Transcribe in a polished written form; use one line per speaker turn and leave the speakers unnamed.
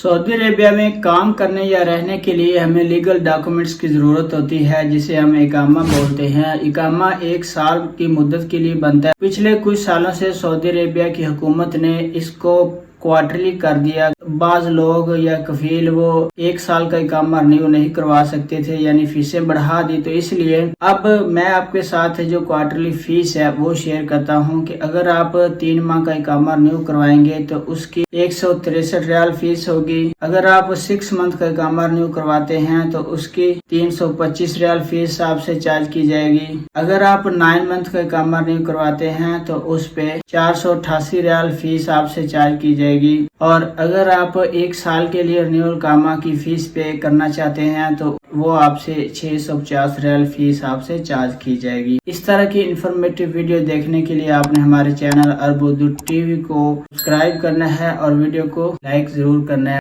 Saudi Arabia में काम करने या रहने के लिए हमें लीगल डॉक्यूमेंट्स की ज़रूरत होती है, जिसे हम इकामा बोलते हैं। इकामा 1 साल की मुद्दत के लिए बनता है। पिछले कुछ सालों से सऊदी अरेबिया की हुकूमत ने इसको क्वार्टरली कर दिया। बाज लोग या कफील वो 1 साल का इकामा रिन्यू नहीं करवा सकते थे, यानी फीसें बढ़ा दी। तो इसलिए अब मैं आपके साथ जो क्वार्टरली फीस है वो शेयर करता हूं कि अगर आप 3 माह का इकामा रिन्यू करवाएंगे तो उसकी 163 रियाल फीस होगी। अगर आप 6 मंथ का इकामा रिन्यू करवाते हैं तो उसकी 325 रियाल फीस आपसे चार्ज की जाएगी। अगर आप 9 मंथ का इकामा रिन्यू करवाते हैं तो उस पे 488 रियाल फीस आपसे चार्ज की जाएगी। और अगर आप 1 साल के लिए रिन्यूअल इकामा की फीस पे करना चाहते हैं तो वो आपसे 650 रियाल फीस आपसे चार्ज की जाएगी। इस तरह की इंफॉर्मेटिव वीडियो देखने के लिए आपने हमारे चैनल अरब उर्दू टीवी को सब्सक्राइब करना है और वीडियो को लाइक जरूर करना है।